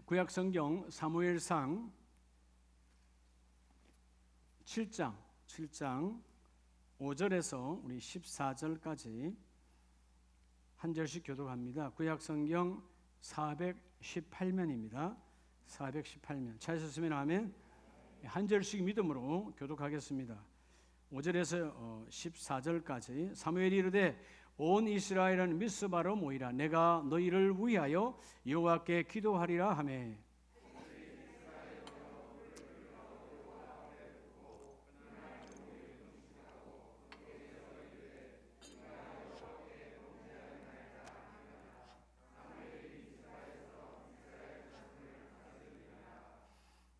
구약 성경 사무엘상 7장 5절에서 우리 14절까지 한 절씩 교독합니다. 구약 성경 418면입니다. 418면. 찾으셨으면 아멘. 한 절씩 믿음으로 교독하겠습니다. 5절에서 14절까지. 사무엘이 이르되 온 이스라엘은 미스바로 모이라. 내가 너희를 위하여 여호와께 기도하리라 하매.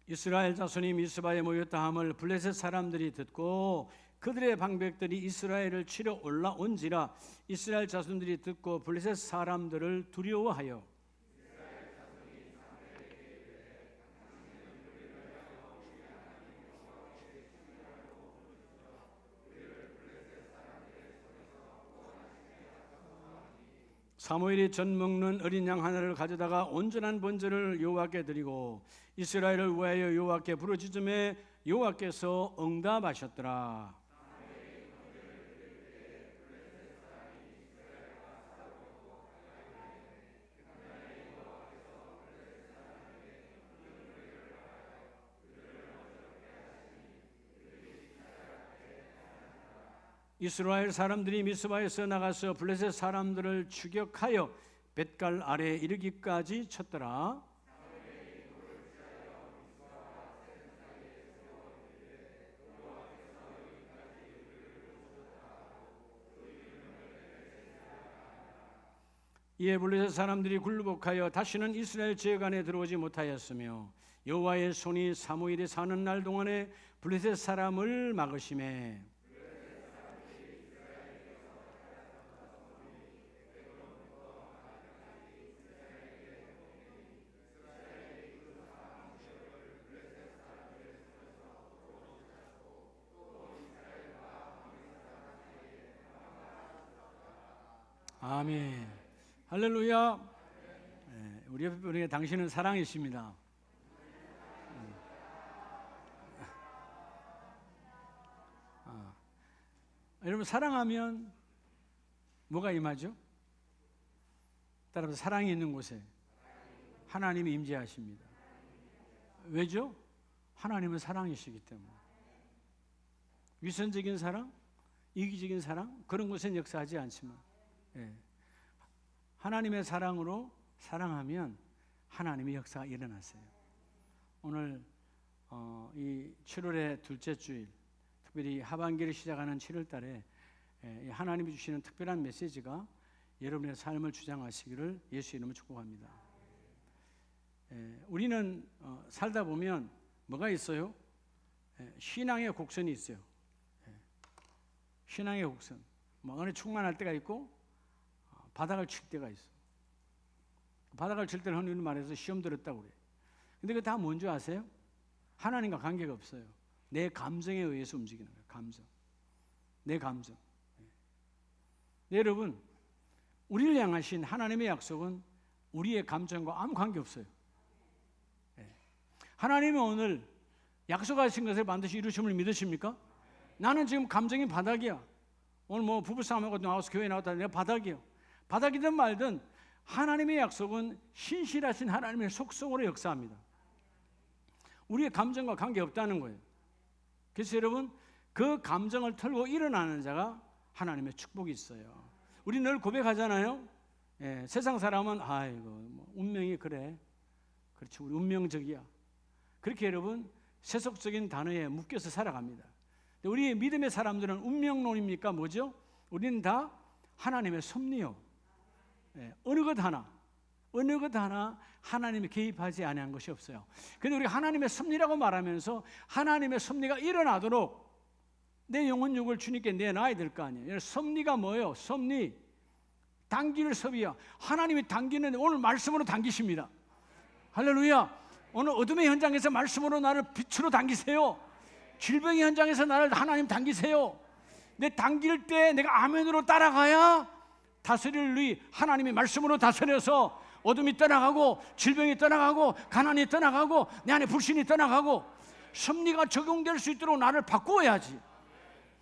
이스라엘 자손이 미스바에 모였다 함을 블레셋 사람들이 듣고 그들의 방백들이 이스라엘을 치러 올라온지라. 이스라엘 자손들이 듣고 블레셋 사람들을 두려워하여 사무엘이 젖 먹는 어린 양 하나를 가져다가 온전한 번제를 여호와께 드리고 이스라엘을 위하여 여호와께 부르짖음에 여호와께서 응답하셨더라. 이스라엘 사람들이 미스바에서 나가서 블레셋 사람들을 추격하여 벳갈 아래에 이르기까지 쳤더라. 이에 블레셋 사람들이 굴복하여 다시는 이스라엘 지역 안에 들어오지 못하였으며 여호와의 손이 사무엘이 사는 날 동안에 블레셋 사람을 막으시매 아멘. 할렐루야. 우리 옆에 분에게 당신은 사랑이십니다. 여러분 사랑하면 뭐가 임하죠? 따라서 사랑이 있는 곳에 하나님이 임재하십니다. 왜죠? 하나님은 사랑이시기 때문에. 위선적인 사랑, 이기적인 사랑 그런 곳엔 역사하지 않지만 하나님의 사랑으로 사랑하면 하나님의 역사가 일어났어요. 오늘 이 7월의 둘째 주일, 특별히 하반기를 시작하는 7월 달에 하나님이 주시는 특별한 메시지가 여러분의 삶을 주장하시기를 예수 이름으로 축복합니다. 우리는 살다 보면 뭐가 있어요? 신앙의 곡선이 있어요. 신앙의 곡선. 뭐 어느 충만할 때가 있고 바닥을 칠 때가 있어. 바닥을 칠 때는 흔히 말해서 시험 들었다고 그래. 근데 그게 다 뭔지 아세요? 하나님과 관계가 없어요. 내 감정에 의해서 움직이는 거예요. 감정. 내 감정. 네, 여러분, 우리를 향하신 하나님의 약속은 우리의 감정과 아무 관계 없어요. 하나님이 오늘 약속하신 것을 반드시 이루심을 믿으십니까? 나는 지금 감정이 바닥이야. 오늘 뭐 부부싸움하고 나와서 교회 나왔다 내가 바닥이야. 바닥이든 말든 하나님의 약속은 신실하신 하나님의 속성으로 역사합니다. 우리의 감정과 관계없다는 거예요. 그래서 여러분 그 감정을 털고 일어나는 자가 하나님의 축복이 있어요. 우리 늘 고백하잖아요. 세상 사람은 아이고 뭐 운명이 그래. 그렇지 우리 운명적이야. 그렇게 여러분 세속적인 단어에 묶여서 살아갑니다. 우리 믿음의 사람들은 운명론입니까? 뭐죠? 우리는 다 하나님의 섭리요. 어느 것 하나 하나님이 개입하지 않은 것이 없어요. 그런데 우리가 하나님의 섭리라고 말하면서 하나님의 섭리가 일어나도록 내 영혼 육을 주님께 내놔야 될 거 아니에요. 섭리가 뭐예요? 섭리 당길 섭이야. 하나님이 당기는 오늘 말씀으로 당기십니다. 할렐루야. 오늘 어둠의 현장에서 말씀으로 나를 빛으로 당기세요. 질병의 현장에서 나를 하나님 당기세요. 내 당길 때 내가 아멘으로 따라가야 다스릴 의 하나님의 말씀으로 다스려서 어둠이 떠나가고 질병이 떠나가고 가난이 떠나가고 내 안에 불신이 떠나가고 섭리가 적용될 수 있도록 나를 바꾸어야지.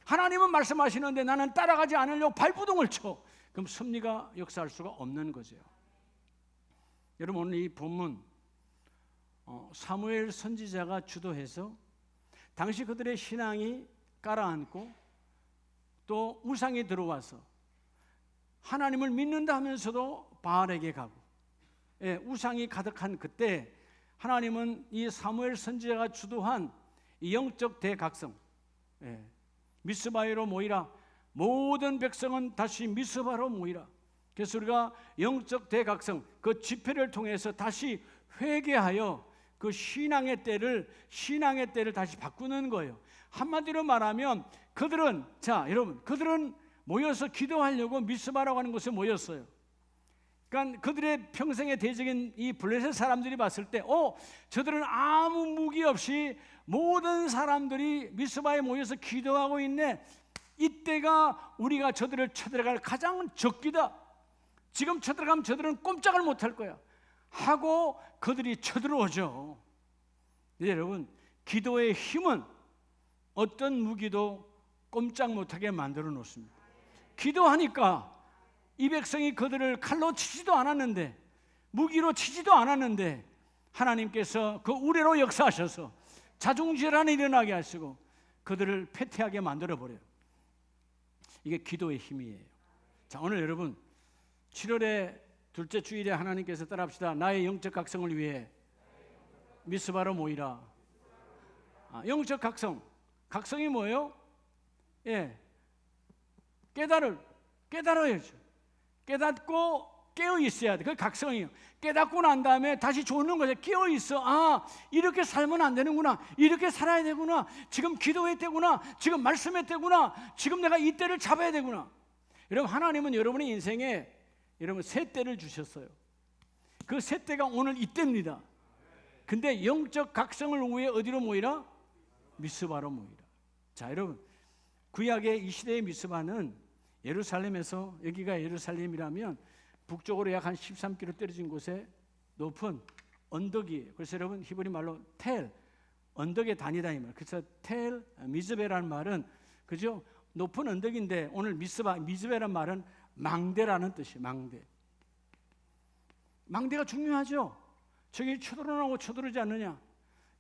하나님은 말씀하시는데 나는 따라가지 않으려고 발부동을 쳐. 그럼 섭리가 역사할 수가 없는 거죠. 여러분, 오늘 이 본문 사무엘 선지자가 주도해서 당시 그들의 신앙이 깔아앉고 또 우상이 들어와서 하나님을 믿는다 하면서도 바알에게 가고 우상이 가득한 그때 하나님은 이 사무엘 선지자가 주도한 이 영적 대각성, 미스바로 모이라, 모든 백성은 다시 미스바로 모이라. 그래서 우리가 영적 대각성 그 집회를 통해서 다시 회개하여 그 신앙의 때를 다시 바꾸는 거예요. 한마디로 말하면 그들은 모여서 기도하려고 미스바라고 하는 곳에 모였어요. 그러니까 그들의 평생의 대적인 이 블레셋 사람들이 봤을 때 저들은 아무 무기 없이 모든 사람들이 미스바에 모여서 기도하고 있네. 이때가 우리가 저들을 쳐들어갈 가장 적기다. 지금 쳐들어가면 저들은 꼼짝을 못할 거야 하고 그들이 쳐들어오죠. 여러분, 기도의 힘은 어떤 무기도 꼼짝 못하게 만들어 놓습니다. 기도하니까 이 백성이 그들을 칼로 치지도 않았는데, 무기로 치지도 않았는데 하나님께서 그 우레로 역사하셔서 자중질환이 일어나게 하시고 그들을 패퇴하게 만들어버려요. 이게 기도의 힘이에요. 자, 오늘 여러분 7월의 둘째 주일에 하나님께서 따라합시다. 나의 영적 각성을 위해 미스바로 모이라. 영적 각성이 뭐예요? 깨달아야죠. 깨닫고 깨어 있어야 돼. 그게 각성이에요. 깨닫고 난 다음에 다시 조는 거죠. 깨어 있어. 이렇게 살면 안 되는구나. 이렇게 살아야 되구나. 지금 기도의 때구나. 지금 말씀의 때구나. 지금 내가 이 때를 잡아야 되구나. 여러분, 하나님은 여러분의 인생에 여러분 새 때를 주셨어요. 그 새 때가 오늘 이때입니다. 근데 영적 각성을 위해 어디로 모이라? 미스바로 모이라. 자, 여러분, 구약의 이 시대의 미스바는 예루살렘에서, 여기가 예루살렘이라면 북쪽으로 약 한 13km 떨어진 곳에 높은 언덕이에요. 그래서 여러분 히브리 말로 텔, 언덕의 단이다 이 말. 그래서 텔 미즈베라는 말은 그죠? 높은 언덕인데 오늘 미즈베라는 말은 망대라는 뜻이에요. 망대가 중요하죠. 저기 쳐들어나고 쳐들어오지 않느냐.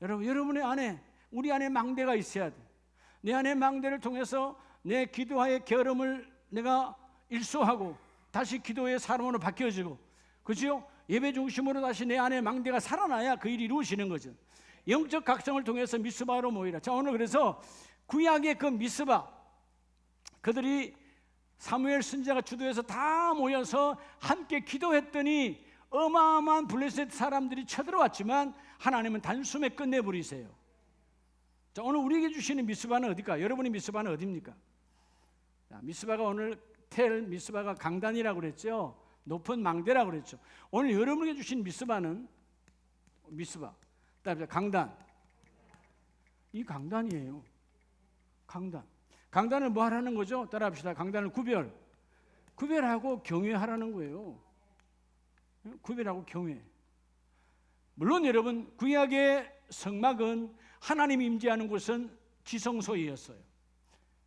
여러분의 안에, 우리 안에 망대가 있어야 돼. 내 안에 망대를 통해서 내 기도의 결함을 내가 일소하고 다시 기도의 사람으로 바뀌어지고, 그죠? 예배 중심으로 다시 내 안에 망대가 살아나야 그 일이 이루어지는 거죠. 영적 각성을 통해서 미스바로 모이라. 자, 오늘 그래서 구약의 그 미스바, 그들이 사무엘 선지자가 주도해서 다 모여서 함께 기도했더니 어마어마한 블레셋 사람들이 쳐들어왔지만 하나님은 단숨에 끝내버리세요. 자, 오늘 우리에게 주시는 미스바는 어딜까? 여러분의 미스바는 어디입니까? 자, 미스바가 오늘 미스바가 강단이라고 그랬죠. 높은 망대라고 그랬죠. 오늘 여러분에게 주신 미스바는 강단. 이 강단이에요. 강단을 뭐 하라는 거죠? 따라합시다. 강단을 구별하고 경외하라는 거예요. 구별하고 경외. 물론 여러분, 구약의 성막은 하나님이 임재하는 곳은 지성소였어요.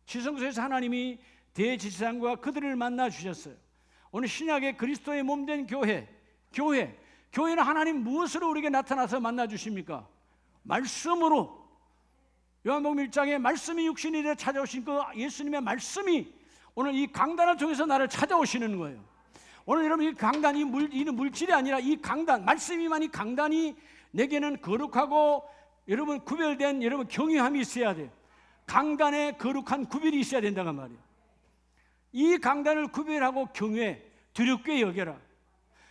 지성소에서 하나님이 대지상과 그들을 만나 주셨어요. 오늘 신약의 그리스도의 몸된 교회는 하나님 무엇으로 우리에게 나타나서 만나 주십니까? 말씀으로. 요한복음 1장에 말씀이 육신이 되어 찾아오신 그 예수님의 말씀이 오늘 이 강단을 통해서 나를 찾아오시는 거예요. 오늘 여러분, 이 강단이 물질이 아니라 이 강단, 말씀이만, 이 강단이 내게는 거룩하고 여러분 구별된 여러분 경외함이 있어야 돼요. 강단에 거룩한 구별이 있어야 된다는 말이에요. 이 강단을 구별하고 경외, 두렵게 여겨라.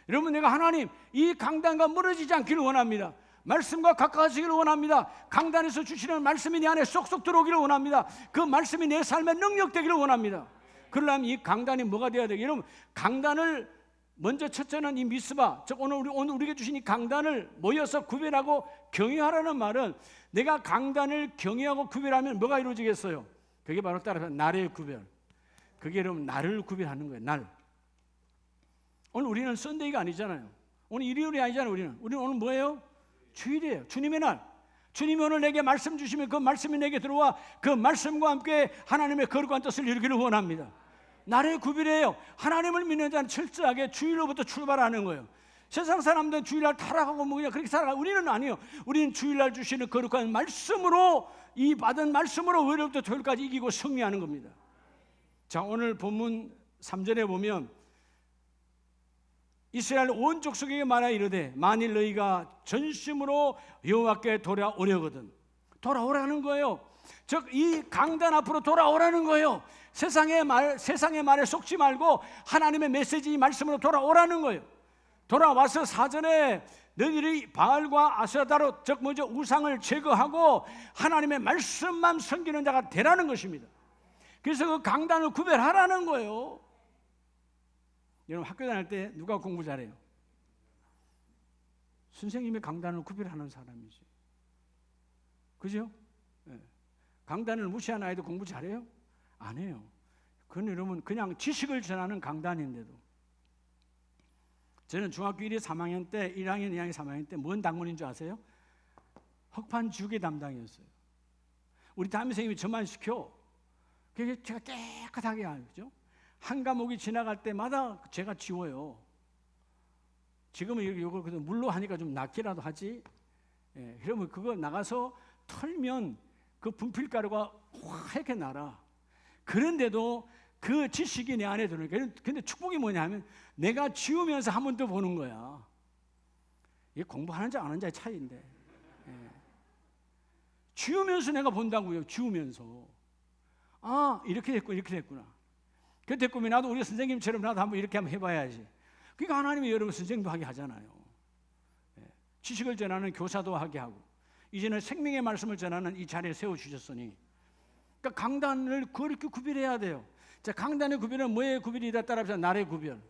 여러분, 내가 하나님 이 강단과 멀어지지 않기를 원합니다. 말씀과 가까워지기를 원합니다. 강단에서 주시는 말씀이 내 안에 쏙쏙 들어오기를 원합니다. 그 말씀이 내 삶에 능력되기를 원합니다. 그러려면 이 강단이 뭐가 되어야 돼요? 여러분, 강단을 먼저 첫째는 이 미스바, 즉 오늘 우리에게 주신 이 강단을 모여서 구별하고 경외하라는 말은 내가 강단을 경외하고 구별하면 뭐가 이루어지겠어요? 그게 바로 따라서 날의 구별. 그게 여러분 나를 구별하는 거예요. 우리는 썬데이가 아니잖아요. 오늘 일요일이 아니잖아요. 우리는 오늘 뭐예요? 주일이에요. 주님의 날. 주님이 오늘 내게 말씀 주시면 그 말씀이 내게 들어와 그 말씀과 함께 하나님의 거룩한 뜻을 이루기를 원합니다. 날의 구별이에요. 하나님을 믿는 자는 철저하게 주일로부터 출발하는 거예요. 세상 사람들은 주일날 타락하고 뭐 그냥 그렇게 살아가. 우리는 아니요. 우리는 주일날 주시는 거룩한 말씀으로, 이 받은 말씀으로 월요일부터 토요일까지 이기고 승리하는 겁니다. 자, 오늘 본문 3절에 보면 이스라엘 온 족속에게 말하여 이르되 만일 너희가 전심으로 여호와께 돌아오려거든. 돌아오라는 거예요. 즉 이 강단 앞으로 돌아오라는 거예요. 세상의 말에 속지 말고 하나님의 메시지, 이 말씀으로 돌아오라는 거예요. 돌아와서 사전에 너희들이 바알과 아세라로, 즉 먼저 우상을 제거하고 하나님의 말씀만 섬기는 자가 되라는 것입니다. 그래서 그 강단을 구별하라는 거예요. 여러분 학교 다닐 때 누가 공부 잘해요? 선생님이 강단을 구별하는 사람이지. 그죠? 네. 강단을 무시하는 아이도 공부 잘해요? 안 해요. 그건 여러분 그냥 지식을 전하는 강단인데도. 저는 중학교 1, 2, 3학년 때 1학년, 2학년, 3학년 때 뭔 당문인 줄 아세요? 흑판지우개 담당이었어요. 우리 담임선생님이 저만 시켜. 그게 제가 깨끗하게 하죠. 한 과목이 지나갈 때마다 제가 지워요. 지금은 이걸 물로 하니까 좀 낫기라도 하지. 예, 그러면 그거 나가서 털면 그 분필가루가 하얗게 날아. 그런데도 그 지식이 내 안에 들어오니까. 근데 축복이 뭐냐 하면 내가 지우면서 한 번 더 보는 거야. 이게 공부하는 자 안 하는 자의 차이인데. 예. 지우면서 내가 본다고요. 지우면서. 아, 이렇게 됐구나, 이렇게 됐구나. 그 됐구면 나도 우리 선생님처럼 나도 한번 이렇게 한번 해봐야지. 그러니까 하나님이 여러분 선생도 하게 하잖아요. 예. 지식을 전하는 교사도 하게 하고, 이제는 생명의 말씀을 전하는 이 자리에 세워주셨으니, 그러니까 강단을 그렇게 구별해야 돼요. 자, 강단의 구별은 뭐의 구별이다 따라서 날의 구별.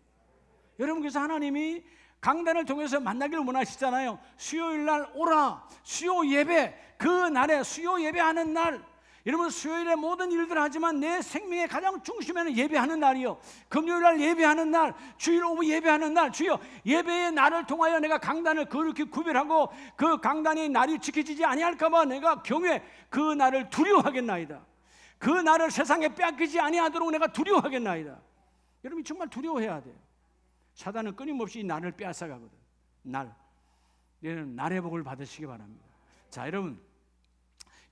여러분 그래서 하나님이 강단을 통해서 만나기를 원하시잖아요. 수요일 날 오라. 수요 예배, 그 날에 수요 예배하는 날. 여러분 수요일에 모든 일들을 하지만 내 생명의 가장 중심에는 예배하는 날이요. 금요일 날 예배하는 날, 주일 오후 예배하는 날. 주여 예배의 날을 통하여 내가 강단을 그렇게 구별하고 그 강단의 날이 지켜지지 아니할까 봐 내가 경외, 그 날을 두려워하겠나이다. 그 날을 세상에 빼앗기지 아니하도록 내가 두려워하겠나이다. 여러분이 정말 두려워해야 돼요. 사단은 끊임없이 이 날을 빼앗아가거든. 여러분 날의 복을 받으시기 바랍니다. 자, 여러분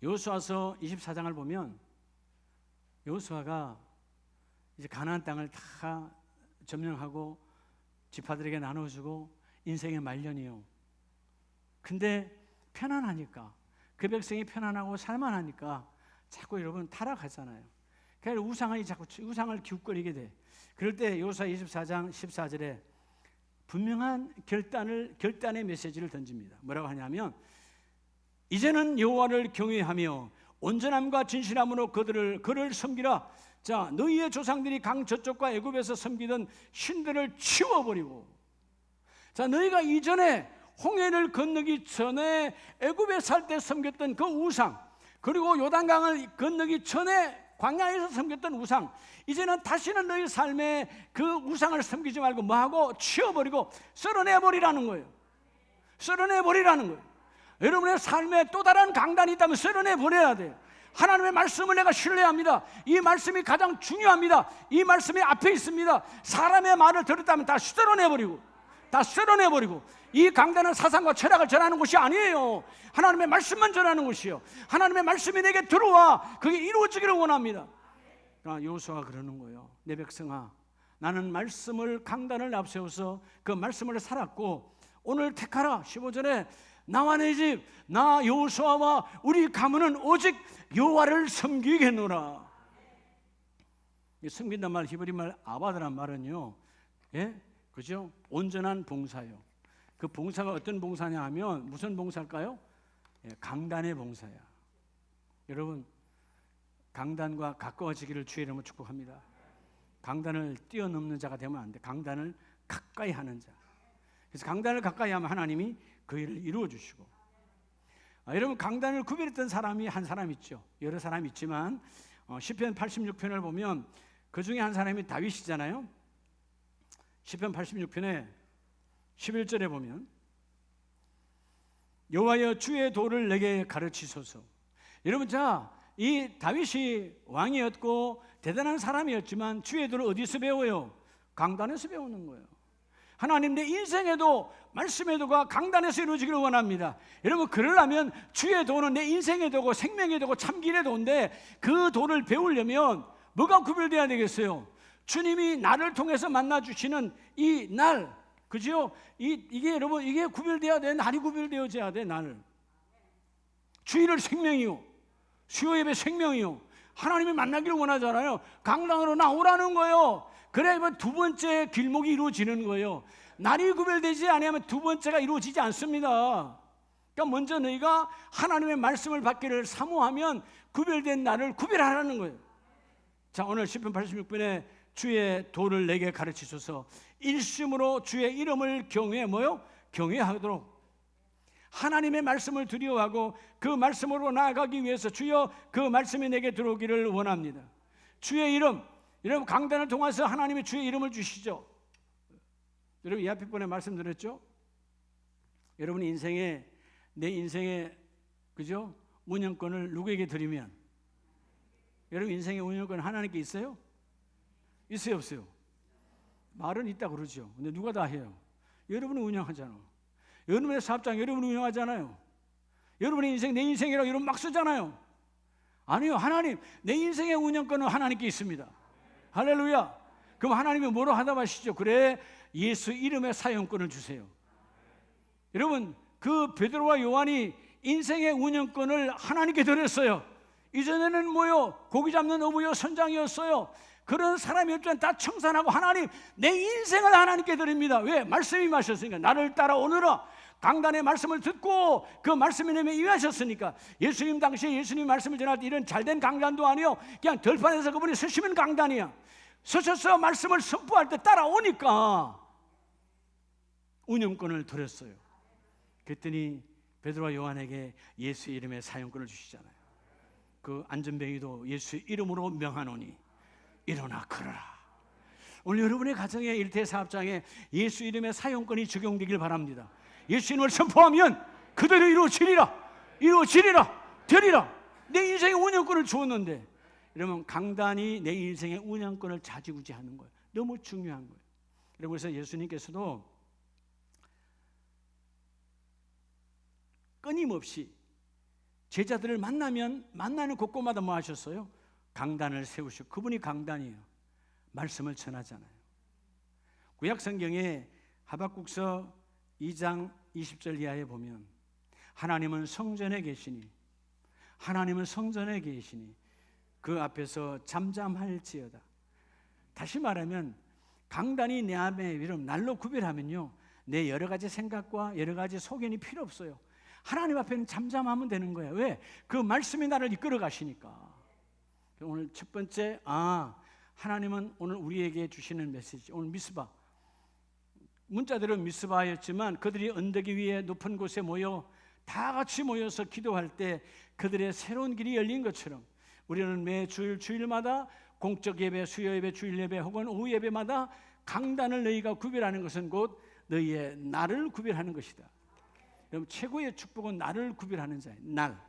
여호수아서 24장을 보면 여호수아가 이제 가나안 땅을 다 점령하고 지파들에게 나눠주고 인생의 말년이요. 근데 편안하니까, 그 백성이 편안하고 살만하니까 자꾸 여러분 타락하잖아요. 그래서 우상을 기웃거리게 돼. 그럴 때 여호수아 24장 14절에 분명한 결단의 메시지를 던집니다. 뭐라고 하냐면 이제는 여호와를 경외하며 온전함과 진실함으로 그를 섬기라. 자, 너희의 조상들이 강 저쪽과 애굽에서 섬기던 신들을 치워버리고, 자, 너희가 이전에 홍해를 건너기 전에 애굽에 살 때 섬겼던 그 우상, 그리고 요단강을 건너기 전에 광야에서 섬겼던 우상, 이제는 다시는 너희 삶에 그 우상을 섬기지 말고 뭐하고 치워버리고 썰어내버리라는 거예요. 썰어내버리라는 거예요. 여러분의 삶에 또 다른 강단이 있다면 썰어내버려야 돼요. 하나님의 말씀을 내가 신뢰합니다. 이 말씀이 가장 중요합니다. 이 말씀이 앞에 있습니다. 사람의 말을 들었다면 다 썰어내버리고, 이 강단은 사상과 철학을 전하는 곳이 아니에요. 하나님의 말씀만 전하는 곳이요. 하나님의 말씀이 내게 들어와 그게 이루어지기를 원합니다. 그러니까 여호수아가 그러는 거예요. 내 백성아, 나는 말씀을, 강단을 앞세워서 그 말씀을 살았고 오늘 택하라. 15절에 나와 내 집, 나 여호수아와 우리 가문은 오직 여호와를 섬기겠노라. 이 섬긴단 말, 히브리 말 아바드란 말은요, 예, 그죠? 온전한 봉사요. 그 봉사가 어떤 봉사냐 하면 무슨 봉사일까요? 예, 강단의 봉사야. 여러분 강단과 가까워지기를 주의 이름으로 축복합니다. 강단을 뛰어넘는 자가 되면 안 돼. 강단을 가까이 하는 자. 그래서 강단을 가까이 하면 하나님이 그 일을 이루어 주시고, 여러분 강단을 구별했던 사람이 한 사람 있죠. 여러 사람이 있지만 시편 86편을 보면 그 중에 한 사람이 다윗이잖아요. 시편 86편에 11절에 보면 여호와여 주의 도를 내게 가르치소서. 여러분, 자, 이 다윗이 왕이었고 대단한 사람이었지만 주의 도를 어디서 배워요? 강단에서 배우는 거예요. 하나님, 내 인생에도 말씀의 도가 강단에서 이루어지기를 원합니다. 여러분, 그러려면 주의 도는 내 인생의 도고 생명의 도고 참길의 도인데 그 도를 배우려면 뭐가 구별돼야 되겠어요? 주님이 나를 통해서 만나 주시는 이 날, 그죠? 이게 여러분, 이게 구별돼야 돼. 날이 구별되어져야 돼. 날. 주일을 생명이요, 수요 예배 생명이요. 하나님이 만나기를 원하잖아요. 강당으로 나오라는 거예요. 그래야 두 번째 길목이 이루어지는 거예요. 날이 구별되지 않으면 두 번째가 이루어지지 않습니다. 그러니까 먼저 너희가 하나님의 말씀을 받기를 사모하면 구별된 날을 구별하라는 거예요. 자, 오늘 시편 86편에 주의 도를 내게 가르치소서. 일심으로 주의 이름을 경외하도록. 하나님의 말씀을 두려워하고 그 말씀으로 나아가기 위해서 주여 그 말씀이 내게 들어오기를 원합니다. 주의 이름, 여러분, 강단을 통해서 하나님의 주의 이름을 주시죠. 여러분, 이 앞에 번에 말씀드렸죠. 여러분 인생에, 내 인생의, 그죠? 운영권을 누구에게 드리면, 여러분 인생의 운영권 하나님께 있어요? 있어요, 없어요? 말은 있다 그러죠. 근데 누가 다 해요? 여러분이 운영하잖아. 여러분의 사업장 여러분이 운영하잖아요. 여러분의 인생 내 인생이라고 여러분 막 쓰잖아요. 아니요, 하나님, 내 인생의 운영권은 하나님께 있습니다. 할렐루야. 그럼 하나님이 뭐로 하답하시죠? 그래, 예수 이름의 사용권을 주세요. 여러분, 그 베드로와 요한이 인생의 운영권을 하나님께 드렸어요. 이전에는 고기 잡는 어부요, 선장이었어요. 그런 사람이었지만 다 청산하고 하나님, 내 인생을 하나님께 드립니다. 왜? 말씀이 마셨으니까. 나를 따라오너라. 강단의 말씀을 듣고 그 말씀이 내면 임하셨으니까. 예수님 당시에 예수님 말씀을 전할 때 이런 잘된 강단도 아니요, 그냥 들판에서 그분이 서시면 강단이야. 서셔서 말씀을 선포할 때 따라오니까 운영권을 드렸어요. 그랬더니 베드로와 요한에게 예수 이름의 사용권을 주시잖아요. 그 안전뱅이도 예수 이름으로 명하노니 일어나 걸어라. 오늘 여러분의 가정에, 일태 사업장에 예수 이름의 사용권이 적용되길 바랍니다. 예수 이름을 선포하면 그대로 이루어지리라, 되리라. 내 인생의 운영권을 주었는데, 여러분, 강단이 내 인생의 운영권을 좌지우지하는 거예요. 너무 중요한 거예요. 여러분, 그래서 예수님께서도 끊임없이 제자들을 만나는 곳곳마다 뭐 하셨어요? 강단을 세우시고, 그분이 강단이에요. 말씀을 전하잖아요. 구약 성경에 하박국서 2장 20절 이하에 보면 하나님은 성전에 계시니 그 앞에서 잠잠할지어다. 다시 말하면 강단이 내 앞에 이름 날로 구별하면요, 내 여러 가지 생각과 여러 가지 소견이 필요 없어요. 하나님 앞에는 잠잠하면 되는 거예요. 왜? 그 말씀이 나를 이끌어 가시니까. 오늘 첫 번째, 하나님은 오늘 우리에게 주시는 메시지, 오늘 미스바, 문자들은 미스바였지만 그들이 언덕 위에 높은 곳에 모여 다 같이 모여서 기도할 때 그들의 새로운 길이 열린 것처럼 우리는 매 주일마다 공적 예배, 수요 예배, 주일 예배 혹은 오후 예배마다 강단을 너희가 구별하는 것은 곧 너희의 날을 구별하는 것이다. 여러분, 최고의 축복은 날을 구별하는 자예요. 날.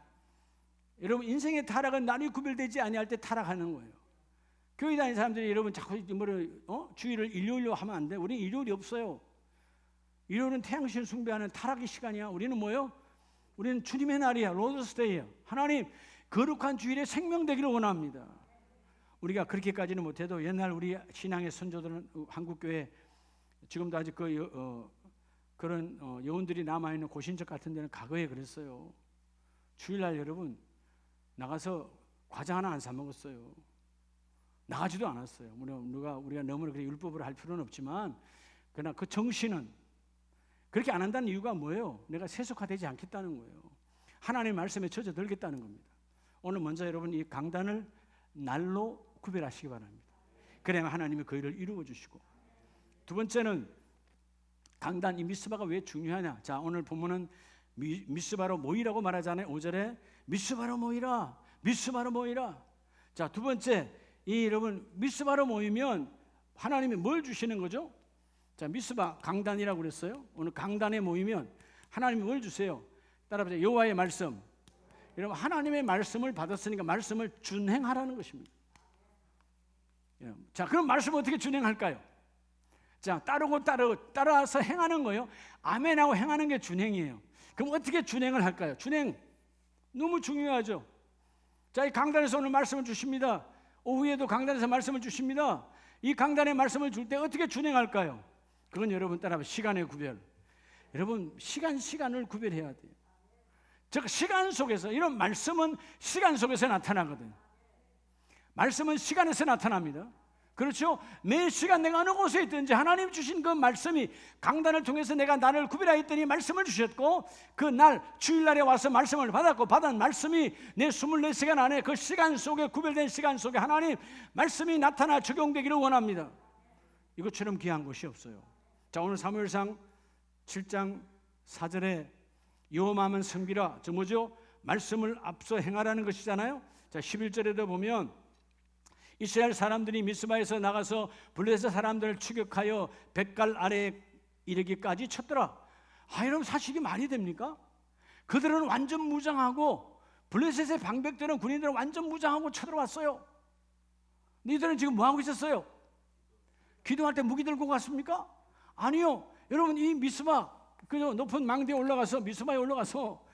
여러분, 인생의 타락은 날이 구별되지 아니할 때 타락하는 거예요. 교회 다니는 사람들이 여러분 자꾸 주일을 일요일로 하면 안 돼. 우리는 일요일이 없어요. 일요일은 태양신 숭배하는 타락의 시간이야. 우리는 뭐요? 우리는 주님의 날이야. 로드스데이야. 하나님, 거룩한 주일에 생명되기를 원합니다. 우리가 그렇게까지는 못해도 옛날 우리 신앙의 선조들은 한국교회, 지금도 아직 그런 여운들이 남아있는 고신적 같은 데는 과거에 그랬어요. 주일날 여러분 나가서 과자 하나 안 사 먹었어요. 나가지도 않았어요. 우리가 너무 그렇게 율법으로 할 필요는 없지만, 그러나 그 정신은 그렇게 안 한다는 이유가 뭐예요? 내가 세속화되지 않겠다는 거예요. 하나님의 말씀에 젖어들겠다는 겁니다. 오늘 먼저 여러분 이 강단을 날로 구별하시기 바랍니다. 그래야 하나님이 그 일을 이루어 주시고, 두 번째는 강단, 이 미스바가 왜 중요하냐? 자, 오늘 본문은 미스바로 모이라고 말하잖아요. 5절에 미스바로 모이라, 미스바로 모이라. 자, 두 번째, 여러분 미스바로 모이면 하나님이 뭘 주시는 거죠? 자, 미스바 강단이라고 그랬어요. 오늘 강단에 모이면 하나님이 뭘 주세요? 따라보세요. 여호와의 말씀. 여러분, 하나님의 말씀을 받았으니까 말씀을 준행하라는 것입니다. 자, 그럼 말씀을 어떻게 준행할까요? 자, 따라서 행하는 거예요. 아멘하고 행하는 게 준행이에요. 그럼 어떻게 준행을 할까요? 준행 너무 중요하죠. 자, 이 강단에서 오늘 말씀을 주십니다. 오후에도 강단에서 말씀을 주십니다. 이 강단의 말씀을 줄 때 어떻게 준행할까요? 그건 여러분 따라서 시간의 구별. 여러분, 시간을 구별해야 돼요. 즉 시간 속에서, 이런 말씀은 시간 속에서 나타나거든요. 말씀은 시간에서 나타납니다. 그렇죠? 매 시간 내가 어느 곳에 있든지 하나님 주신 그 말씀이, 강단을 통해서 내가 나를 구별하였더니 말씀을 주셨고, 그 날 주일날에 와서 말씀을 받은 말씀이 내 24시간 안에 그 시간 속에, 구별된 시간 속에 하나님 말씀이 나타나 적용되기를 원합니다. 이것처럼 귀한 것이 없어요. 자, 오늘 사무엘상 7장 4절에 여호와만 섬기라, 저 뭐죠? 말씀을 앞서 행하라는 것이잖아요. 자, 11절에도 보면 이스라엘 사람들이 미스바에서 나가서 블레셋 사람들을 추격하여 벳갈 아래에 이르기까지 쳤더라. 이러면 사실이 말이 됩니까? 그들은 완전 무장하고, 블레셋의 방백들은, 군인들은 완전 무장하고 쳐들어왔어요. 너희들은 지금 뭐하고 있었어요? 기도할 때 무기 들고 갔습니까? 아니요. 여러분, 이 미스바 그 높은 망대에 올라가서, 미스바에 올라가서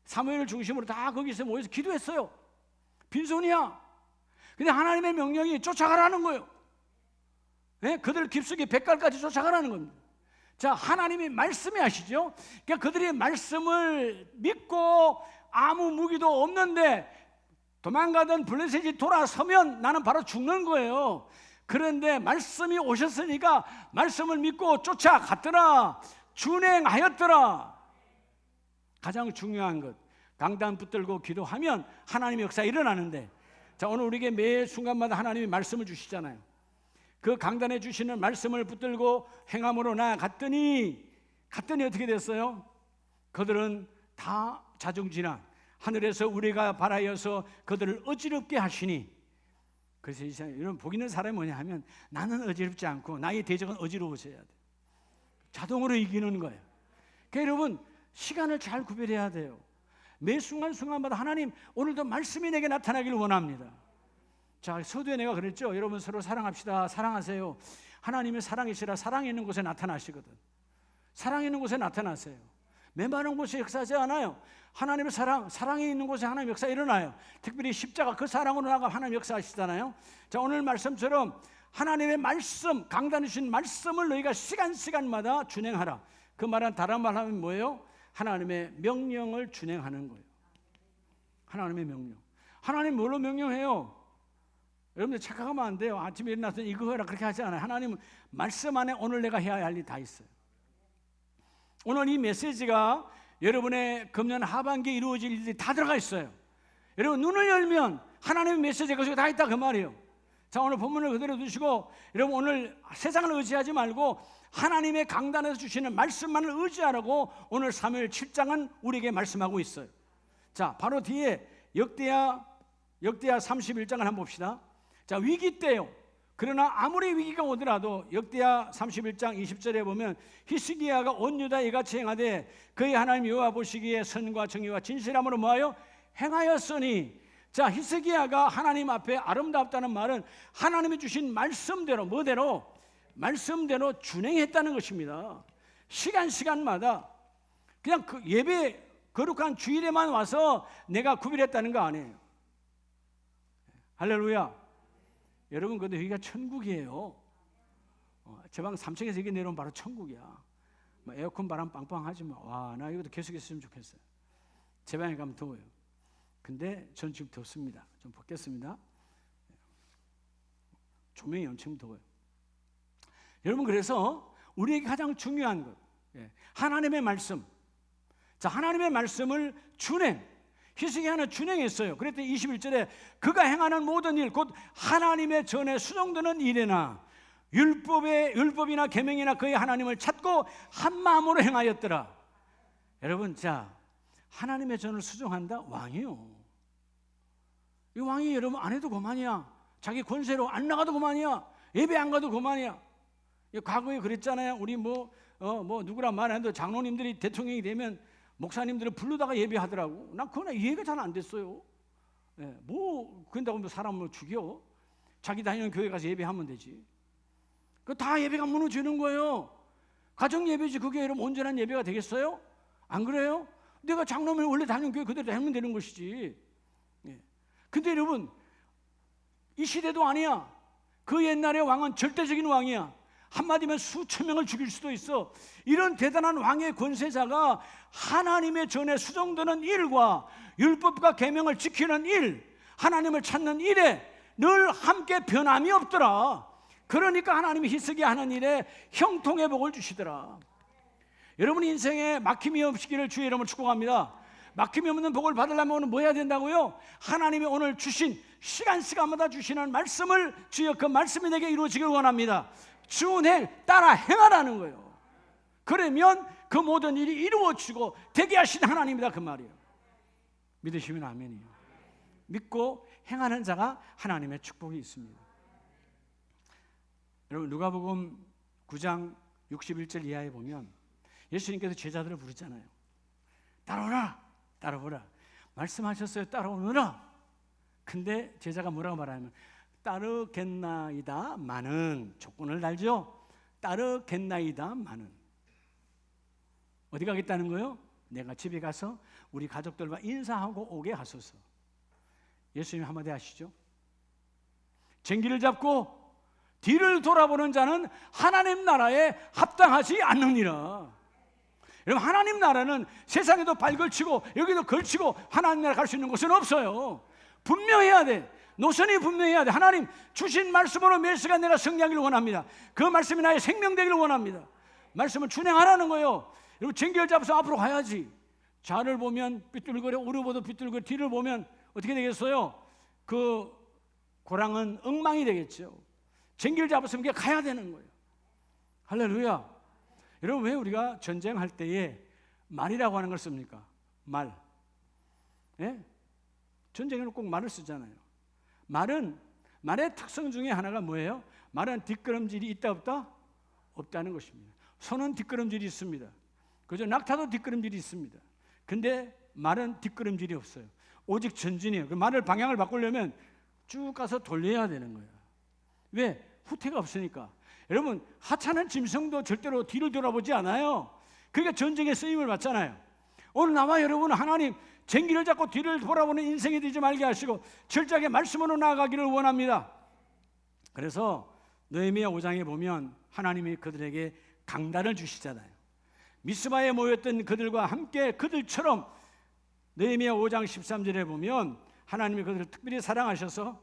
사무엘을 중심으로 다 거기서 모여서 기도했어요. 빈손이야. 근데 하나님의 명령이 쫓아가라는 거예요. 네? 그들 깊숙이 벳갈까지 쫓아가라는 겁니다. 자, 하나님이 말씀이 하시죠. 그러니까 그들이 말씀을 믿고 아무 무기도 없는데 도망가던 블레셋이 돌아서면 나는 바로 죽는 거예요. 그런데 말씀이 오셨으니까 말씀을 믿고 쫓아갔더라. 준행하였더라. 가장 중요한 것, 강단 붙들고 기도하면 하나님의 역사가 일어나는데, 자, 오늘 우리에게 매 순간마다 하나님이 말씀을 주시잖아요. 그 강단에 주시는 말씀을 붙들고 행함으로 나아갔더니 어떻게 됐어요? 그들은 다 자중지나 하늘에서 우리가 바라여서 그들을 어지럽게 하시니. 그래서 이런 복 있는 사람이 뭐냐 하면, 나는 어지럽지 않고 나의 대적은 어지러워져야 돼. 자동으로 이기는 거예요. 그러니까 여러분, 시간을 잘 구별해야 돼요. 매 순간순간마다 하나님 오늘도 말씀이 내게 나타나기를 원합니다. 자, 서두에 내가 그랬죠. 여러분 서로 사랑합시다. 사랑하세요. 하나님의 사랑이시라 사랑이 있는 곳에 나타나시거든. 사랑이 있는 곳에 나타나세요. 메마른 곳에 역사하지 않아요. 하나님의 사랑이 있는 곳에 하나님 역사 일어나요. 특별히 십자가 그 사랑으로 나가 하나님 역사하시잖아요. 자, 오늘 말씀처럼 하나님의 말씀, 강단해 주신 말씀을 너희가 시간마다 준행하라. 그 말은 다른 말 하면 뭐예요? 하나님의 명령을 준행하는 거예요. 하나님의 명령. 하나님 뭘로 명령해요? 여러분들 착각하면 안 돼요. 아침에 일어나서 이거 해라 그렇게 하지 않아요. 하나님은 말씀 안에 오늘 내가 해야 할 일 다 있어요. 오늘 이 메시지가 여러분의 금년 하반기에 이루어질 일들이 다 들어가 있어요. 여러분 눈을 열면 하나님의 메시지가 거기에 다 있다 그 말이에요. 자, 오늘 본문을 그대로 두시고, 여러분 오늘 세상을 의지하지 말고 하나님의 강단에서 주시는 말씀만을 의지하라고 오늘 사무엘 7장은 우리에게 말씀하고 있어요. 자, 바로 뒤에 역대하 31장을 한번 봅시다. 자, 위기 때요. 그러나 아무리 위기가 오더라도 역대하 31장 20절에 보면 히스기야가 온 유다에 이같이 행하되 그의 하나님 여호와 보시기에 선과 정의와 진실함으로 뭐하여 행하였으니. 자, 히스기야가 하나님 앞에 아름답다는 말은 하나님이 주신 말씀대로 말씀대로 준행했다는 것입니다. 시간마다 그냥 그 예배 거룩한 주일에만 와서 내가 구별했다는 거 아니에요. 할렐루야. 여러분, 근데 여기가 천국이에요. 제 방 3층에서 여기 내려오면 바로 천국이야. 에어컨 바람 빵빵 하지 마. 와, 나 이것도 계속 했으면 좋겠어요. 제 방에 가면 더워요. 근데 전 지금 덥습니다. 좀 벗겠습니다. 조명이 엄청 더워요. 여러분, 그래서 우리에게 가장 중요한 것, 하나님의 말씀. 자, 하나님의 말씀을 준행. 히스기야는 준행했어요. 그랬더니 21절에 그가 행하는 모든 일, 곧 하나님의 전에 수정되는 일이나 율법이나 계명이나 그의 하나님을 찾고 한 마음으로 행하였더라. 여러분, 자, 하나님의 전을 수정한다? 왕이요. 이 왕이 여러분 안 해도 그만이야. 자기 권세로 안 나가도 그만이야. 예배 안 가도 그만이야. 과거에 그랬잖아요. 우리 뭐 누구랑 말해도 장로님들이 대통령이 되면 목사님들을 부르다가 예배하더라고. 난 그건 이해가 잘 안 됐어요. 그런다고 뭐 사람을 죽여? 자기 다니는 교회 가서 예배하면 되지. 그 다 예배가 무너지는 거예요. 가정 예배지 그게 여러분 온전한 예배가 되겠어요? 안 그래요? 내가 장로면 원래 다니는 교회 그대로 하면 되는 것이지. 근데 여러분 이 시대도 아니야. 그 옛날의 왕은 절대적인 왕이야. 한마디면 수천 명을 죽일 수도 있어. 이런 대단한 왕의 권세자가 하나님의 전에 수정되는 일과 율법과 계명을 지키는 일, 하나님을 찾는 일에 늘 함께 변함이 없더라. 그러니까 하나님이 희석이 하는 일에 형통의 복을 주시더라. 여러분 인생에 막힘이 없기를 주의 이름으로 축복합니다. 막힘이 없는 복을 받으려면 오늘 뭐 해야 된다고요? 하나님이 오늘 주신 시간마다 주시는 말씀을 주여 그 말씀이 내게 이루어지길 원합니다. 주은행 따라 행하라는 거예요. 그러면 그 모든 일이 이루어지고 되게 하신 하나님이다 그 말이에요. 믿으시면 아멘이에요. 믿고 행하는 자가 하나님의 축복이 있습니다. 여러분 누가복음 9장 61절 이하에 보면 예수님께서 제자들을 부르잖아요. 따라오라, 따라오라. 말씀하셨어요. 따라오너라. 근데 제자가 뭐라고 말하냐면 따르겠나이다마는 조건을 달죠. 따르겠나이다마는 어디 가겠다는 거예요? 내가 집에 가서 우리 가족들과 인사하고 오게 하소서. 예수님 한마디 하시죠. 쟁기를 잡고 뒤를 돌아보는 자는 하나님 나라에 합당하지 않느니라. 여러분 하나님 나라는 세상에도 발걸치고 여기도 걸치고 하나님 나라 갈 수 있는 곳은 없어요. 분명해야 돼. 노선이 분명해야 돼. 하나님 주신 말씀으로 매 시간 내가 승리하기를 원합니다. 그 말씀이 나의 생명 되기를 원합니다. 말씀을 준행하라는 거예요. 여러분 쟁기를 잡아서 앞으로 가야지. 좌를 보면 삐뚤거려, 우를 보도 삐뚤거려, 뒤를 보면 어떻게 되겠어요? 그 고랑은 엉망이 되겠죠. 쟁기를 잡았으면 그게 가야 되는 거예요. 할렐루야. 여러분 왜 우리가 전쟁할 때에 말이라고 하는 걸 씁니까? 말. 예? 전쟁에는 꼭 말을 쓰잖아요. 말의 특성 중에 하나가 뭐예요? 말은 뒷걸음질이 있다 없다? 없다는 것입니다. 손은 뒷걸음질이 있습니다. 그죠? 낙타도 뒷걸음질이 있습니다. 근데 말은 뒷걸음질이 없어요. 오직 전진이에요. 그 말을 방향을 바꾸려면 쭉 가서 돌려야 되는 거예요. 왜? 후퇴가 없으니까. 여러분 하찮은 짐승도 절대로 뒤를 돌아보지 않아요. 그러니까 전쟁에 쓰임을 받잖아요. 오늘 나와 여러분은 하나님 쟁기를 잡고 뒤를 돌아보는 인생이 되지 말게 하시고 철저하게 말씀으로 나아가기를 원합니다. 그래서 느헤미야 5장에 보면 하나님이 그들에게 강단을 주시잖아요. 미스바에 모였던 그들과 함께 그들처럼 느헤미야 5장 13절에 보면 하나님이 그들을 특별히 사랑하셔서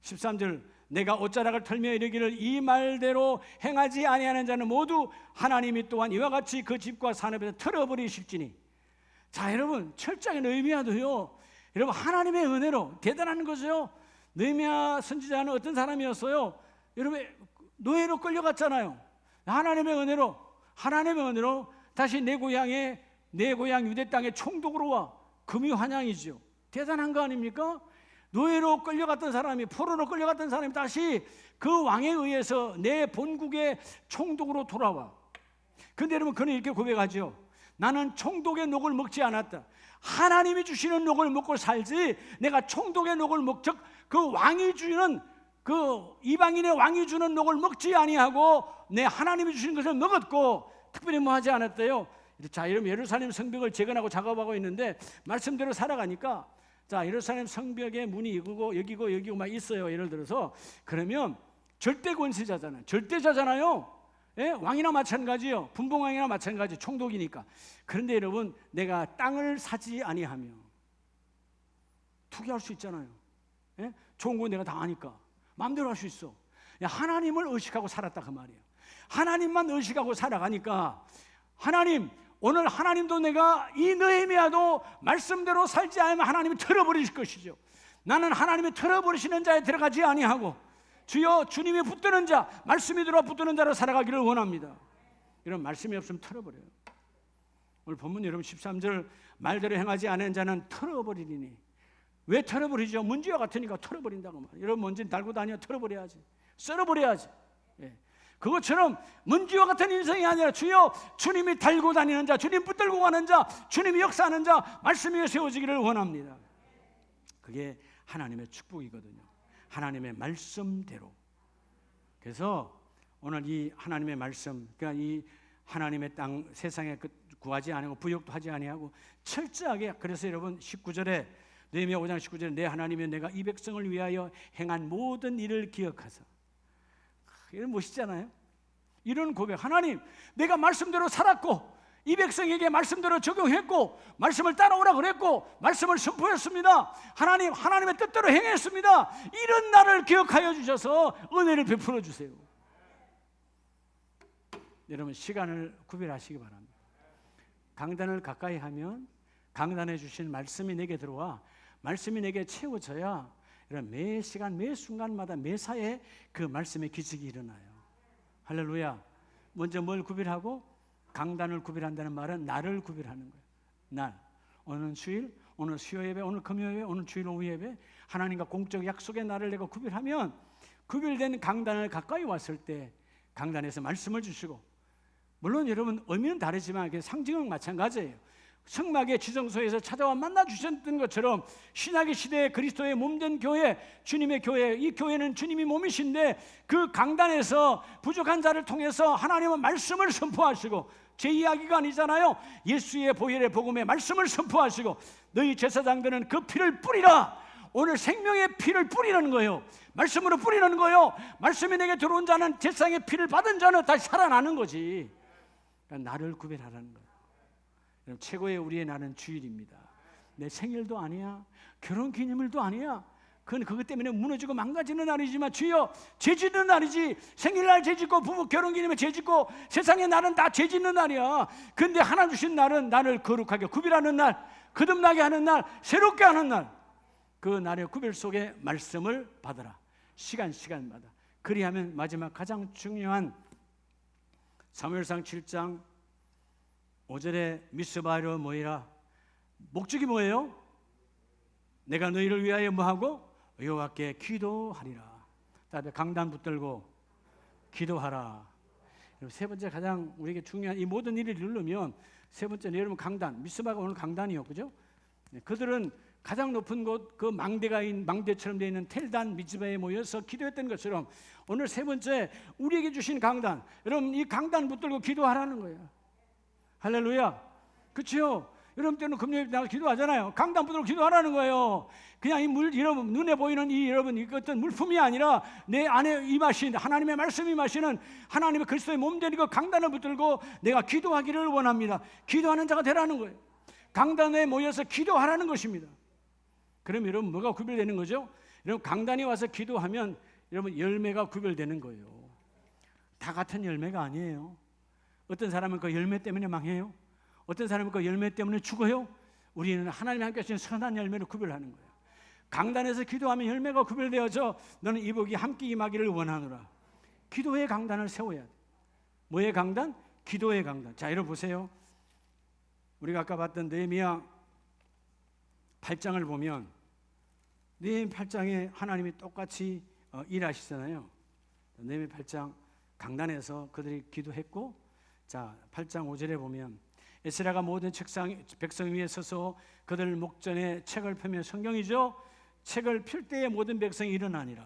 13절 내가 옷자락을 털며 이르기를 이 말대로 행하지 아니하는 자는 모두 하나님이 또한 이와 같이 그 집과 산업에서 털어버리실지니. 자 여러분 철저하게 느헤미야도요 여러분 하나님의 은혜로 대단한 거죠. 느헤미야 선지자는 어떤 사람이었어요? 여러분 노예로 끌려갔잖아요. 하나님의 은혜로 다시 내 고향 유대 땅의 총독으로 와. 금유환영이죠. 대단한 거 아닙니까? 노예로 끌려갔던 사람이 포로로 끌려갔던 사람이 다시 그 왕에 의해서 내 본국의 총독으로 돌아와. 그런데 여러분 그는 이렇게 고백하죠. 나는 총독의 녹을 먹지 않았다. 하나님이 주시는 녹을 먹고 살지 내가 총독의 녹을 즉 그 왕이 주는 그 이방인의 왕이 주는 녹을 먹지 아니하고 내 하나님이 주신 것을 먹었고 특별히 뭐 하지 않았대요. 자 여러분 예루살렘 성벽을 재건하고 작업하고 있는데 말씀대로 살아가니까 자 예루살렘 성벽에 문이 여기고 막 있어요. 예를 들어서 그러면 절대 권세자잖아요. 절대자잖아요. 예? 왕이나 마찬가지요. 분봉왕이나 마찬가지. 총독이니까. 그런데 여러분 내가 땅을 사지 아니하며 투기할 수 있잖아요. 예? 좋은 거 내가 다 아니까 마음대로 할 수 있어. 하나님을 의식하고 살았다 그 말이에요. 하나님만 의식하고 살아가니까 하나님 오늘 하나님도 내가 이 느헤미야도 말씀대로 살지 않으면 하나님이 틀어버리실 것이죠. 나는 하나님이 틀어버리시는 자에 들어가지 아니하고 주여 주님이 붙드는 자 말씀이 들어와 붙드는 자로 살아가기를 원합니다. 이런 말씀이 없으면 틀어버려요. 오늘 본문 여러분 13절 말대로 행하지 않은 자는 틀어버리리니. 왜 틀어버리죠? 먼지와 같으니까 틀어버린다고 말이에요. 여러분 먼지는 달고 다녀 틀어버려야지. 썰어버려야지. 예. 그것처럼 먼지와 같은 인생이 아니라 주여 주님이 달고 다니는 자, 주님 붙들고 가는 자, 주님이 역사하는 자 말씀 위에 세워지기를 원합니다. 그게 하나님의 축복이거든요. 하나님의 말씀대로. 그래서 오늘 이 하나님의 말씀, 그러니까 이 하나님의 땅 세상에 구하지 아니하고 부욕도 하지 아니하고 철저하게, 그래서 여러분 19절에 느헤미야 5장 19절에 내 하나님이 내가 이 백성을 위하여 행한 모든 일을 기억하사. 이건 멋있잖아요. 이런 고백. 하나님, 내가 말씀대로 살았고 이 백성에게 말씀대로 적용했고 말씀을 따라오라 그랬고 말씀을 선포했습니다. 하나님, 하나님의 뜻대로 행했습니다. 이런 나를 기억하여 주셔서 은혜를 베풀어 주세요. 여러분 시간을 구별하시기 바랍니다. 강단을 가까이 하면 강단해 주신 말씀이 내게 들어와 말씀이 내게 채워져야 이런 매 시간 매 순간마다 매사에 그 말씀의 기적이 일어나요. 할렐루야. 먼저 뭘 구별하고? 강단을 구별한다는 말은 날을 구별하는 거예요. 날. 오늘 주일, 오늘 수요 예배, 오늘 금요 예배, 오늘 주일 오후 예배, 하나님과 공적 약속의 날을 내가 구별하면 구별된 강단을 가까이 왔을 때 강단에서 말씀을 주시고, 물론 여러분 의미는 다르지만 상징은 마찬가지예요. 성막의 지성소에서 찾아와 만나 주셨던 것처럼 신약의 시대에 그리스도의 몸된 교회, 주님의 교회, 이 교회는 주님이 몸이신데 그 강단에서 부족한 자를 통해서 하나님은 말씀을 선포하시고, 제 이야기가 아니잖아요. 예수의 보혈의 복음의 말씀을 선포하시고 너희 제사장들은 그 피를 뿌리라. 오늘 생명의 피를 뿌리라는 거예요. 말씀으로 뿌리라는 거예요. 말씀이 내게 들어온 자는, 제사장의 피를 받은 자는 다시 살아나는 거지. 그러니까 나를 구별하라는 거예요. 최고의 우리의 날은 주일입니다. 내 생일도 아니야, 결혼기념일도 아니야. 그건 그것 때문에 무너지고 망가지는 날이지만 주여 죄 짓는 날이지. 생일날 죄 짓고 부부 결혼기념일 죄 짓고 세상의 날은 다 죄 짓는 날이야. 근데 하나 주신 날은 나를 거룩하게 구별하는 날, 거듭나게 하는 날, 새롭게 하는 날. 그 날의 구별 속에 말씀을 받아라. 시간마다. 그리하면 마지막 가장 중요한 사무엘상 7장 5절에 미스바로 모이라. 목적이 뭐예요? 내가 너희를 위하여 뭐하고? 여호와께 기도하리라. 다음에 강단 붙들고 기도하라. 세 번째 가장 우리에게 중요한 이 모든 일을 이루려면 세 번째는 여러분 강단. 미스바가 오늘 강단이요, 그죠? 그들은 가장 높은 곳, 그 망대처럼 되어 있는 텔단 미즈바에 모여서 기도했던 것처럼 오늘 세 번째 우리에게 주신 강단. 여러분 이 강단 붙들고 기도하라는 거예요. 할렐루야. 그렇죠? 여러분 때는 금요일 날 기도하잖아요. 강단 붙들고 기도하라는 거예요. 그냥 이 여러분 눈에 보이는 이 여러분 이 어떤 물품이 아니라 내 안에 임하신 하나님의 말씀이 임하시는 하나님의 그리스도의 몸 되는 그 강단을 붙들고 내가 기도하기를 원합니다. 기도하는 자가 되라는 거예요. 강단에 모여서 기도하라는 것입니다. 그럼 여러분 뭐가 구별되는 거죠? 여러분 강단에 와서 기도하면 여러분 열매가 구별되는 거예요. 다 같은 열매가 아니에요. 어떤 사람은 그 열매 때문에 망해요. 어떤 사람은 그 열매 때문에 죽어요. 우리는 하나님이 함께 하시는 선한 열매를 구별하는 거예요. 강단에서 기도하면 열매가 구별되어져 너는 이복이 함께 임하기를 원하노라. 기도의 강단을 세워야 돼. 뭐의 강단? 기도의 강단. 자, 여러분 보세요. 우리가 아까 봤던 느헤미야 8장을 보면 느헤미야 8장에 하나님이 똑같이 일하시잖아요. 느헤미야 8장 강단에서 그들이 기도했고, 자 8장 5절에 보면 에스라가 모든 백성 위에 서서 그들 목전에 책을 펴며, 성경이죠. 책을 펼 때에 모든 백성이 일어나니라.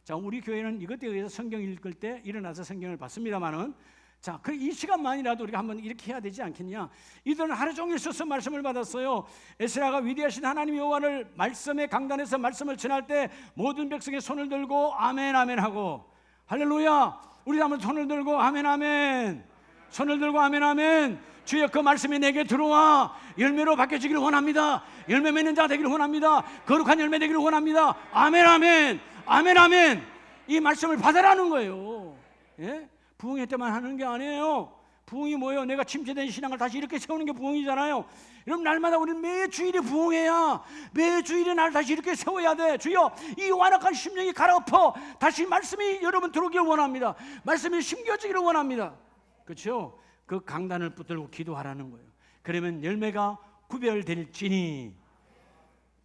자, 우리 교회는 이것에 의해서 성경 읽을 때 일어나서 성경을 봤습니다만은, 자, 그 이 시간만이라도 우리가 한번 이렇게 해야 되지 않겠냐? 이들은 하루 종일 서서 말씀을 받았어요. 에스라가 위대하신 하나님 여호와를 말씀의 강단에서 말씀을 전할 때 모든 백성의 손을 들고 아멘 아멘 하고, 할렐루야. 우리도 한번 손을 들고 아멘 아멘, 손을 들고 아멘 아멘. 주여 그 말씀이 내게 들어와 열매로 바뀌어지기를 원합니다. 열매 맺는 자가 되기를 원합니다. 거룩한 열매 되기를 원합니다. 아멘 아멘 아멘 아멘. 이 말씀을 받으라는 거예요. 예? 부흥회 때만 하는 게 아니에요. 부흥이 뭐예요? 내가 침체된 신앙을 다시 이렇게 세우는 게 부흥이잖아요. 여러분 날마다 우리는 매 주일이 부흥회야. 매 주일에 날 다시 이렇게 세워야 돼. 주여 이 완악한 심령이 갈아엎어 다시 말씀이 여러분 들어오기를 원합니다. 말씀이 심겨지기를 원합니다. 그렇죠? 그 강단을 붙들고 기도하라는 거예요. 그러면 열매가 구별될지니.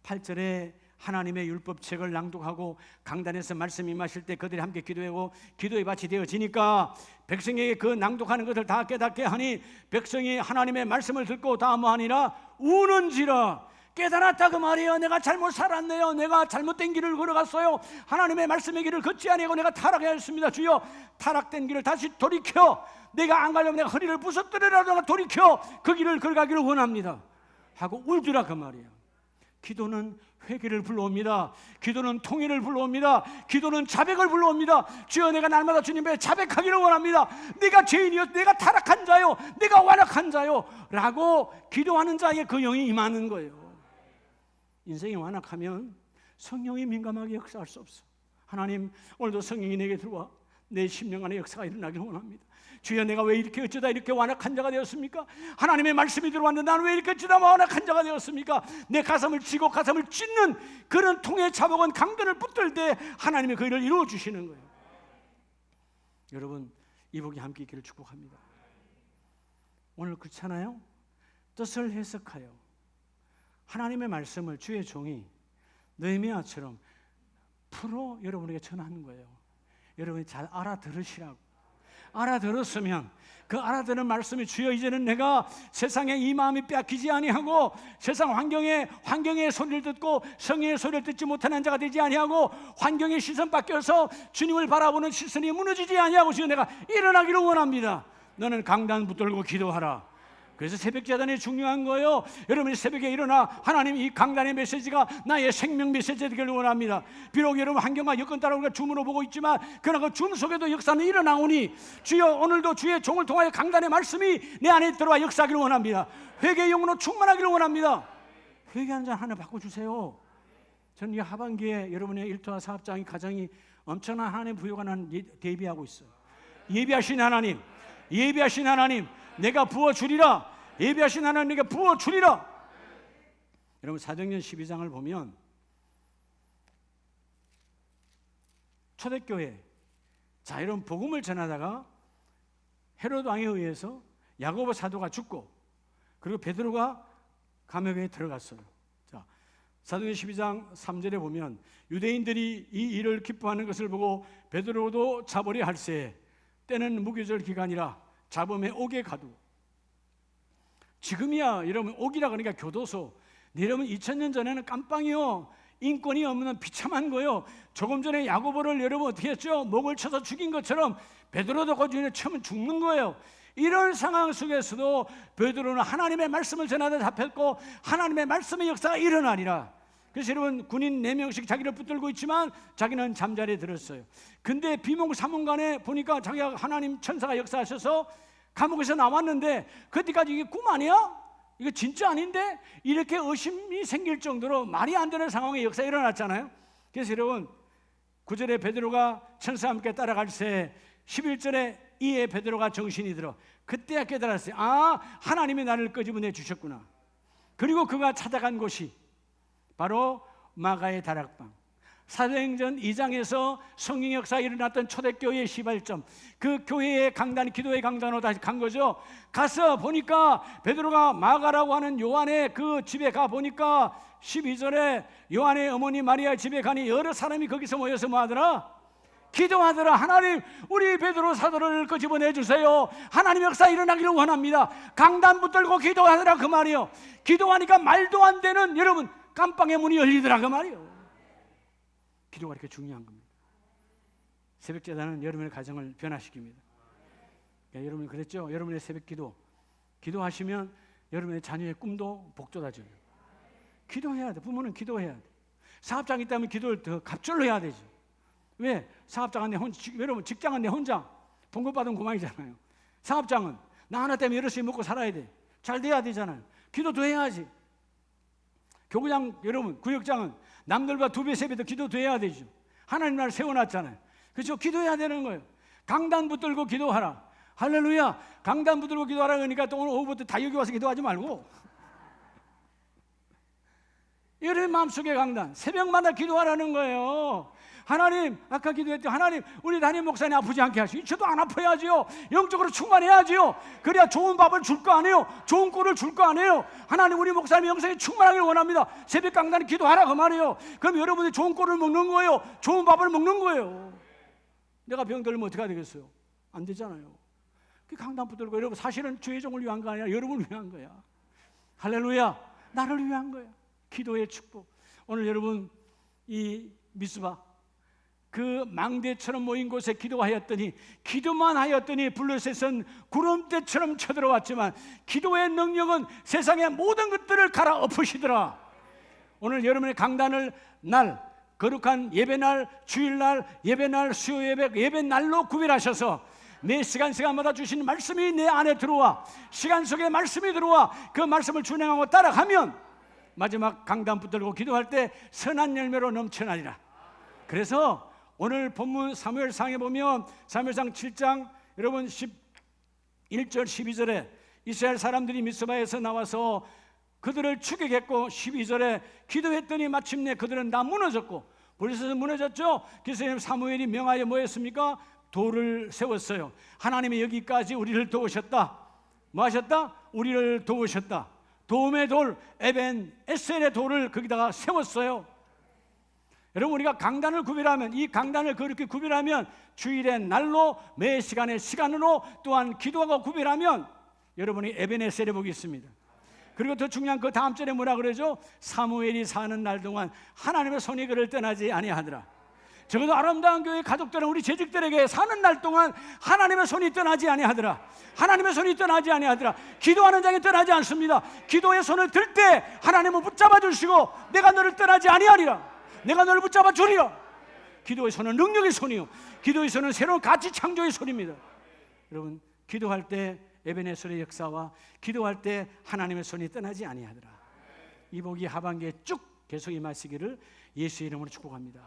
8절에 하나님의 율법책을 낭독하고 강단에서 말씀이 임하실 때 그들이 함께 기도하고 기도의 밭이 되어지니까 백성에게 그 낭독하는 것을 다 깨닫게 하니 백성이 하나님의 말씀을 듣고 다 뭐하니라 우는지라. 깨달았다 그 말이에요. 내가 잘못 살았네요. 내가 잘못된 길을 걸어갔어요. 하나님의 말씀의 길을 걷지 아니하고 내가 타락하였습니다. 주여, 타락된 길을 다시 돌이켜, 내가 안 가려면 내가 허리를 부서뜨리라도 내가 돌이켜 그 길을 걸어가기를 원합니다 하고 울더라 그 말이에요. 기도는 회개를 불러옵니다. 기도는 통일을 불러옵니다. 기도는 자백을 불러옵니다. 주여, 내가 날마다 주님께 자백하기를 원합니다. 내가 죄인이요, 내가 타락한 자요, 내가 완악한 자요 라고 기도하는 자에게 그 영이 임하는 거예요. 인생이 완악하면 성령이 민감하게 역사할 수 없어. 하나님, 오늘도 성령이 내게 들어와 내 심령 안에 역사가 일어나길 원합니다. 주여, 내가 왜 이렇게 어쩌다 이렇게 완악한 자가 되었습니까? 하나님의 말씀이 들어왔는데 나는 왜 이렇게 어쩌다 완악한 자가 되었습니까? 내 가슴을 쥐고 가슴을 찢는 그런 통의 자복은 강변을 붙들 때 하나님이 그 일을 이루어 주시는 거예요. 여러분, 이 복이 함께 있기를 축복합니다. 오늘 그렇잖아요. 뜻을 해석하여 하나님의 말씀을 주의 종이 느헤미야처럼 풀어 여러분에게 전하는 거예요. 여러분이 잘 알아들으시라고. 알아들었으면 그 알아듣는 말씀이 주여, 이제는 내가 세상에 이 마음이 빼앗기지 아니하고 세상 환경의 소리를 듣고 성령의 소리를 듣지 못하는 자가 되지 아니하고 환경의 시선 바뀌어서 주님을 바라보는 시선이 무너지지 아니하고 주여, 내가 일어나기를 원합니다. 너는 강단 붙들고 기도하라. 그래서 새벽 제단이 중요한 거예요. 여러분이 새벽에 일어나 하나님 이 강단의 메시지가 나의 생명 메시지가 되기를 원합니다. 비록 여러분 환경과 여건 따라 우리가 줌으로 보고 있지만 그러나 그 줌 속에도 역사는 일어나오니 주여, 오늘도 주의 종을 통하여 강단의 말씀이 내 안에 들어와 역사하기를 원합니다. 회개의 영으로 충만하기를 원합니다. 회개하는 자 하나 바꿔주세요. 저는 이 하반기에 여러분의 일터와 사업장이 가정이 엄청난 하나님의 부여가 난 대비하고 있어요. 예비하신 하나님, 예비하신 하나님, 내가 부어주리라. 예비하신 하나님, 내가 부어주리라. 여러분, 사도행전 12장을 보면 초대교회, 자, 이런 복음을 전하다가 헤로드 왕에 의해서 야고보 사도가 죽고 그리고 베드로가 감옥에 들어갔어요. 자, 사도행전 12장 3절에 보면 유대인들이 이 일을 기뻐하는 것을 보고 베드로도 잡으려 할세 때는 무교절 기간이라 잡음에 옥에 가두고. 지금이야 여러분 옥이라 그러니까 교도소. 여러분 2000년 전에는 깜빵이요, 인권이 없는 비참한 거요. 조금 전에 야고보를 여러분 어떻게 했죠? 목을 쳐서 죽인 것처럼 베드로도 그 주인을 치면 죽는 거예요. 이런 상황 속에서도 베드로는 하나님의 말씀을 전하다 잡혔고 하나님의 말씀의 역사가 일어나리라. 그래서 여러분 군인 4명씩 자기를 붙들고 있지만 자기는 잠자리에 들었어요. 근데 비몽사몽간에 보니까 자기가 하나님 천사가 역사하셔서 감옥에서 나왔는데 그때까지 이게 꿈 아니야? 이거 진짜 아닌데? 이렇게 의심이 생길 정도로 말이 안 되는 상황에 역사가 일어났잖아요. 그래서 여러분 9절에 베드로가 천사와 함께 따라갈새 11절에 이에 베드로가 정신이 들어 그때야 깨달았어요. 아, 하나님이 나를 끄집어내 주셨구나. 그리고 그가 찾아간 곳이 바로 마가의 다락방. 사도행전 2장에서 성령 역사가 일어났던 초대교회의 시발점, 그 교회의 강단, 기도의 강단으로 다시 간 거죠. 가서 보니까 베드로가 마가라고 하는 요한의 그 집에 가 보니까 12절에 요한의 어머니 마리아의 집에 가니 여러 사람이 거기서 모여서 뭐 하더라? 기도하더라. 하나님, 우리 베드로 사도를 끄집어내 주세요. 하나님 역사 일어나기를 원합니다. 강단 붙들고 기도하더라 그 말이요. 기도하니까 말도 안 되는 여러분 깜빵의 문이 열리더라 그 말이요. 기도가 이렇게 중요한 겁니다. 새벽 제단은 여러분의 가정을 변화시킵니다. 여러분이 그랬죠? 여러분의 새벽 기도하시면 여러분의 자녀의 꿈도 복돋아져요. 기도해야 돼. 부모는 기도해야 돼. 사업장이 있다면 기도를 더 갑절로 해야 되죠. 왜? 사업장은 내 혼자, 여러분 직장은 내 혼자 봉급받은 고만이잖아요. 사업장은 나 하나 때문에 여럿이 먹고 살아야 돼. 잘 돼야 되잖아요. 기도도 해야지. 교구장 여러분, 구역장은 남들보다 2배, 3배 더 기도도 해야 되죠. 하나님 나라를 세워놨잖아요. 그렇죠? 기도해야 되는 거예요. 강단 붙들고 기도하라. 할렐루야. 강단 붙들고 기도하라 그러니까 또 오늘 오후부터 다 여기 와서 기도하지 말고 여러분 마음속에 강단, 새벽마다 기도하라는 거예요. 하나님, 아까 기도했죠. 하나님, 우리 담임 목사님 아프지 않게 하시고 저도 안 아파야지요. 영적으로 충만해야지요. 그래야 좋은 밥을 줄 거 아니에요. 좋은 꼴을 줄 거 아니에요. 하나님, 우리 목사님 영성에 충만하길 원합니다. 새벽 강단 기도하라 그 말이에요. 그럼 여러분이 좋은 꼴을 먹는 거예요. 좋은 밥을 먹는 거예요. 내가 병 들면 어떻게 되겠어요? 안 되잖아요. 그 강단 붙들고, 여러분 사실은 주의 종을 위한 거 아니라 여러분을 위한 거야. 할렐루야. 나를 위한 거야. 기도의 축복. 오늘 여러분 이 미스바 그 망대처럼 모인 곳에 기도하였더니, 기도만 하였더니 블레셋은 구름대처럼 쳐들어왔지만 기도의 능력은 세상의 모든 것들을 갈아 엎으시더라. 오늘 여러분의 강단을 날, 거룩한 예배날, 주일날, 예배날, 수요예배, 예배날로 구별하셔서 내 시간마다 주신 말씀이 내 안에 들어와, 시간 속에 말씀이 들어와 그 말씀을 준행하고 따라가면 마지막 강단 붙들고 기도할 때 선한 열매로 넘쳐나리라. 그래서 오늘 본문 사무엘상에 보면 사무엘상 7장 여러분 11절 12절에 이스라엘 사람들이 미스바에서 나와서 그들을 추격했고 12절에 기도했더니 마침내 그들은 다 무너졌고, 블레셋은 무너졌죠. 그래서 사무엘이 명하여 뭐 했습니까? 돌을 세웠어요. 하나님이 여기까지 우리를 도우셨다. 뭐 하셨다? 우리를 도우셨다. 도움의 돌, 에벤 에셀의 돌을 거기다가 세웠어요. 여러분, 우리가 강단을 구별하면, 이 강단을 그렇게 구별하면, 주일의 날로, 매 시간의 시간으로, 또한 기도하고 구별하면 여러분이 에벤에셀의 복이 있습니다. 그리고 더 중요한 그 다음 절에 뭐라 그러죠? 사무엘이 사는 날 동안 하나님의 손이 그를 떠나지 아니하더라. 적어도 아름다운 교회 가족들은, 우리 재직들에게 사는 날 동안 하나님의 손이 떠나지 아니하더라. 하나님의 손이 떠나지 아니하더라. 기도하는 자에게 떠나지 않습니다. 기도의 손을 들 때 하나님은 붙잡아 주시고, 내가 너를 떠나지 아니하리라. 내가 너를 붙잡아 주리라. 기도의 손은 능력의 손이요, 기도의 손은 새로운 가치 창조의 손입니다. 여러분, 기도할 때 에베네셀의 역사와 기도할 때 하나님의 손이 떠나지 아니하더라. 이 복이 하반기에 쭉 계속 임하시기를 예수의 이름으로 축복합니다.